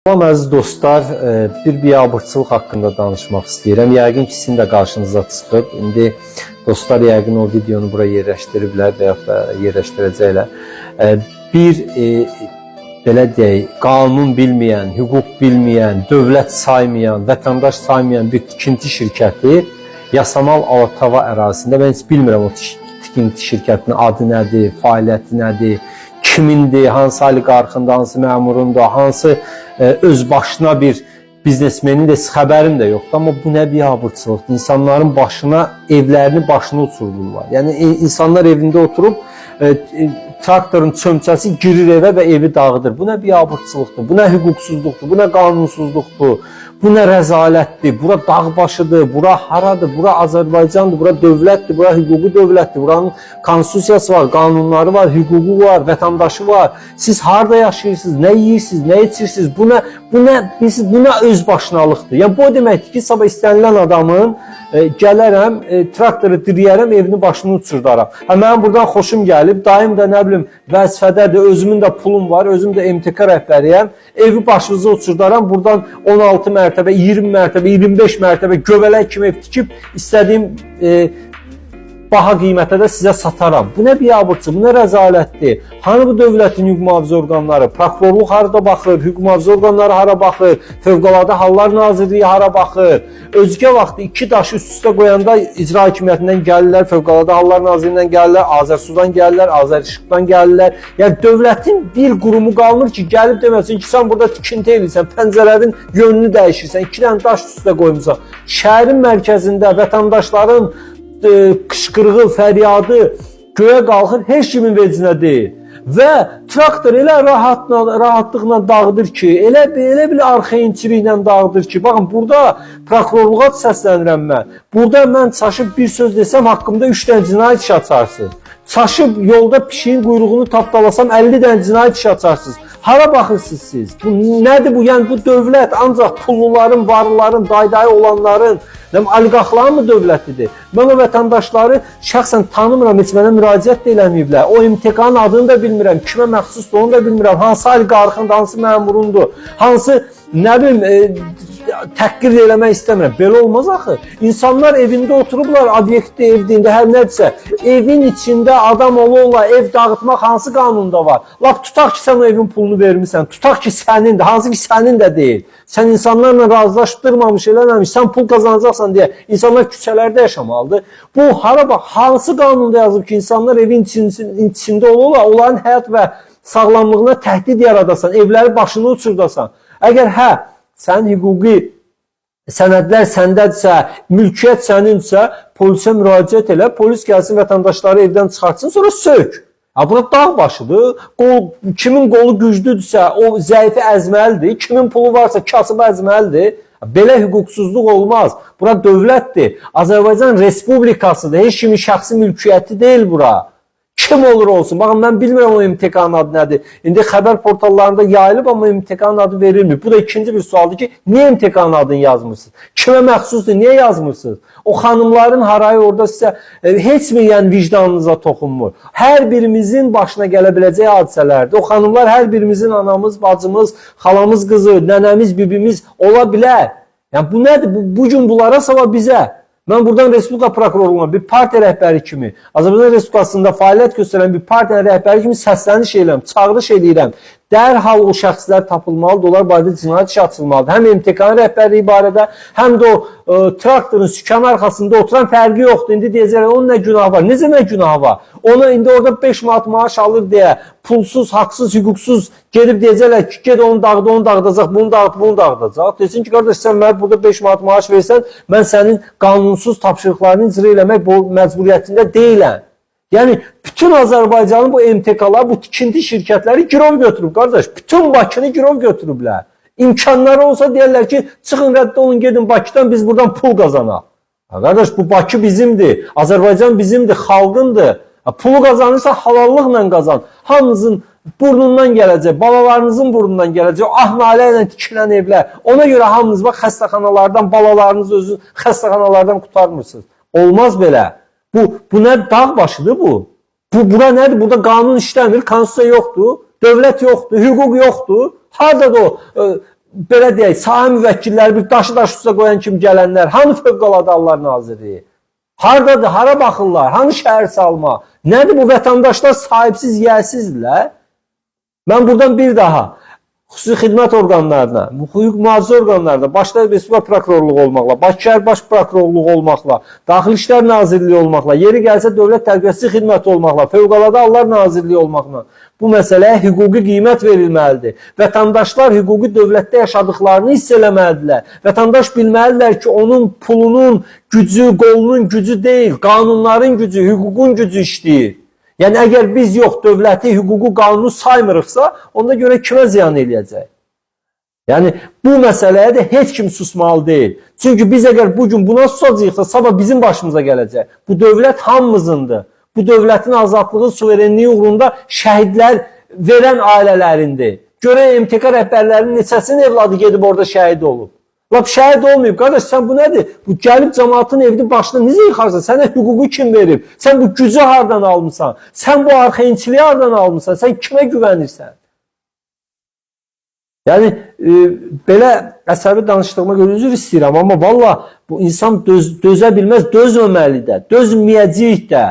Salam əziz dostlar, bir biabırçılıq haqqında danışmaq istəyirəm. Yəqin ki, sizin də qarşınıza çıxıb. İndi dostlar yəqin o videonu buraya yerləşdiriblər və yaxud da yerləşdirəcəklər. Bir, belə deyək, qanun bilməyən, hüquq bilməyən, dövlət saymayan, vətəndaş saymayan bir tikinti şirkəti Yasamal Alatava ərazisində, mən heç bilmirəm o tikinti şirkətinin adı nədir, fəaliyyəti nədir, kimindir, hansı oliqarxındır, hansı məmurundur, hansı öz başına bir biznesmenin də xəbərim də yoxdur. Amma bu nə biabırçılıqdır. İnsanların başına, evlərini başına uçurdurlar. Yəni insanlar evində oturub traktorun çömçəsi girir evə və evi dağıdır. Bu nə biabırçılıqdır, bu nə hüquqsuzluqdur, bu nə qanunsuzluqdur, bu nə rəzalətdir, bura dağ başıdır, bura haradır, bura Azərbaycandır, bura dövlətdir, bura hüquqi dövlətdir, buranın konstitusiyası var, qanunları var, hüququ var, vətəndaşı var. Siz harada yaşayırsınız, nə yeyirsiniz, nə içirsiniz, bu nə öz başınalıqdır. Yəni bu deməkdir ki, sabah istənilən adamın gələrəm, traktoru diriyərəm, evini başını uçurdaram. Mənim buradan xoşum gəlib, daim də nə bilim vəzifədədir, özümün də pulum var, özüm də MTK rəhbəriyəm, evi başınıza uçurdaram, buradan 16 mərtəbə, 20 mərtəbə, 25 mərtəbə göbələk kimi ev tikib istədiyim baha qiymətə də sizə sataram. Bu nə biabırçı, bu nə rəzalətdir? Hani bu dövlətin hüquq mühafizə orqanları, prokurorluq harada baxır, hüquq mühafizə orqanları hara baxır, Fövqəladə Hallar Nazirliyi hara baxır? Özgə vaxtı iki daşı üst-üstə qoyanda icra hakimiyyətindən gəlirlər, Fövqəladə Hallar Nazirliyindən gəlirlər, Azərsudan gəlirlər, Azərişıqdan gəlirlər. Yəni dövlətin bir qurumu qalmır ki, gəlib deməsin ki, sən burada tikinti edirsən, pəncərələrin yönünü dəyişirsən, iki dənə daş üstə qoymusan. Şəhərin mərkəzində vətəndaşların qışqırığı, fəryadı göyə qalxır, heç kimin vecinə deyil. Və traktor elə rahatlıqla dağıdır ki, elə bir arxayınçiliklə dağıdır ki, baxın, burada prokurorluğa səslənirəm mən. Burada mən çaşıb bir söz desəm, haqqımda 3 dənə cinayət işi açarsınız. Çaşıb yolda pişiyin quyruğunu tapdalasam, 50 dənə cinayət işi açarsınız. Hara baxırsınız siz? Bu nədir bu? Yəni bu dövlət ancaq pulluların, varlıların, dayı olanların, oliqarxların mı dövlətidir? Mən o vətəndaşları şəxsən tanımıram, heç mənə müraciət də eləməyiblər. O MTK-nın adını da bilmirəm, kimə məxsusdur, onu da bilmirəm. Hansı oliqarxındır, hansı məmurundur, hansı nə bilim təhqir eləmək istəmirəm. Belə olmaz axı. İnsanlar evində oturublar, obyektdə, evdində, hər nədirsə. Evin içində adam ola ev dağıtmaq hansı qanunda var? Lap tutaq ki, sən o evin pulunu vermirsən, tutaq ki, sənindir, hansı ki, sənin də deyil. Sən insanlarla razılaşdırmamış, eləməmiş, sən pul qazanacaqsan deyə insanlar küçələrdə yaşamalıdır. Bu, hara bax, hansı qanunda yazıb ki, insanlar evin içində olurlar, onların həyat və sağlamlığına təhdid yaradasan, evləri başını uçurdasan. Əgər sənin hüquqi sənədlər səndədirsə, mülkiyyət sənindirsə, polisə müraciət elə, polis gəlsin vətəndaşları evdən çıxartsın, sonra sök. Bura dağ başıdır, kimin qolu güclüdürsə, o zəifi əzməlidir, kimin pulu varsa kasıbı əzməlidir. Belə hüquqsuzluq olmaz. Bura dövlətdir, Azərbaycan Respublikasıdır, heç kimin şəxsi mülkiyyəti deyil bura. Kim olur olsun. Baxın, mən bilmirəm o MTK-nın adı nədir. İndi xəbər portallarında yayılıb, amma MTK-nın adı verilmir. Bu da ikinci bir sualdır ki, niyə MTK-nın adını yazmırsınız? Kimə məxsusdur, niyə yazmırsınız? O xanımların harayı orada sizə heç mi yəni vicdanınıza toxunmur? Hər birimizin başına gələ biləcək hadisələrdir. O xanımlar hər birimizin anamız, bacımız, xalamız qızı, nənəmiz, bibimiz ola bilər. Yəni bu nədir? Bu gün bunlara sava bizə. Mən buradan Respublika prokurorluğuna bir partiya rəhbəri kimi, Azərbaycan Respublikasında fəaliyyət göstərən bir partiya rəhbəri kimi səsləniş edirəm, çağırış edirəm. Dərhal o şəxslər tapılmalıdır, onlar barədə cinayət işi açılmalıdır. Həm MTK-nın rəhbərliyi barədə, həm də o traktorun sükan arxasında oturan fərqi yoxdur. İndi deyəcəklər, onun nə günahı var? Necə nə günahı var? Ona indi orada 5 manat maaş alır deyə, pulsuz, haqsız, hüquqsuz gedib deyəcəklər ki, ged onu dağıdacaq, bunu dağıdacaq. Desin ki, qardaş, sən mənə burada 5 manat maaş versən, mən sənin qanunsuz tapşırıqlarını icra eləmək məcburiyyətində deyiləm. Yəni, bütün Azərbaycanın bu MTK-lar, bu tikinti şirkətləri girov götürüb, qardaş. Bütün Bakını girov götürüblər. İmkanları olsa deyərlər ki, çıxın rəddə olun, gedin Bakıdan, biz buradan pul qazanaq. Qardaş, bu Bakı bizimdir, Azərbaycan bizimdir, xalqındır. Pulu qazanırsa halallıqla qazan. Hamınızın burnundan gələcək, balalarınızın burnundan gələcək, ahnalə ilə tikilən evlər. Ona görə hamınız bax, xəstəxanalardan, balalarınızı özünüz xəstəxanalardan qutarmırsınız. Olmaz belə. Bu nə dağ başıdır bu? Bura nədir? Burada qanun işləmir, konstitusiya yoxdur, dövlət yoxdur, hüquq yoxdur. Harada da o belə deyək, sahə müvəkkilləri bir daşı daş üstə qoyan kimi gələnlər, hanı Fövqəladə Hallar Nazirliyi? Hardadır, hara baxırlar, hanı şəhər salma? Nədir bu vətəndaşlar sahibsiz, yiyəsizdirlər? Mən buradan bir daha xüsusi xidmət orqanlarına, hüquq mühafizə orqanlarına, başda Respublika prokurorluğu olmaqla, Bakı şəhər baş prokurorluğu olmaqla, Daxili İşlər Nazirliyi olmaqla, yeri gəlsə Dövlət Təhlükəsizlik Xidməti olmaqla, Fövqəladə Hallar Nazirliyi olmaqla bu məsələyə hüquqi qiymət verilməlidir. Vətəndaşlar hüquqi dövlətdə yaşadıklarını hiss eləməlidirlər. Vətəndaş bilməlidirlər ki, onun pulunun gücü, qolunun gücü deyil, qanunların gücü, hüququn gücü işləyir. Yəni, əgər biz yox, dövləti, hüququ, qanunu saymırıqsa, onda görə kimə ziyan eləyəcək? Yəni, bu məsələyə də heç kim susmalı deyil. Çünki biz əgər bugün buna susacaqsa, sabah bizim başımıza gələcək. Bu dövlət hamımızındır. Bu dövlətin azadlığı, suverenliyi uğrunda şəhidlər verən ailələrindir. Görək, MTK rəhbərlərinin neçəsinin evladı gedib orada şəhid olub. Lap şəhid olmayıb, qardaş, sən bu nədir? Bu gəlib cəmaatın evini başına necə yıxarsan? Sənə hüququ kim verib? Sən bu gücü hardan almışsan? Sən bu arxainçiliyi hardan almışsan? Sən kimə güvənirsən? Yəni, belə əsəbi danışdığıma görə üzr istəyirəm, amma valla bu insan dözə bilməz, dözməməli də, dözməyəcəyik də.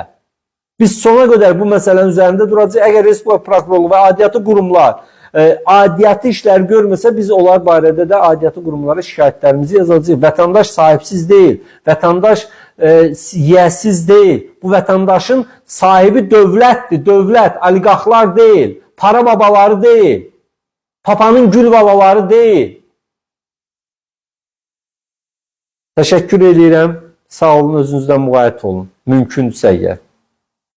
Biz sona qədər bu məsələnin üzərində duracaq. Əgər Respublika Prokurorluğu və aidiyyatı qurumlar aidiyyatı işlər görməsə, biz onlar barədə də aidiyyatı qurumlara şikayətlərimizi yazacağıq. Vətəndaş sahibsiz deyil, vətəndaş yiyəsiz deyil. Bu vətəndaşın sahibi dövlətdir, dövlət, oliqarxlar deyil, para babaları deyil, papanın gül babaları deyil. Təşəkkür edirəm, sağ olun, özünüzdən müğayət olun, mümkündürsə əgər.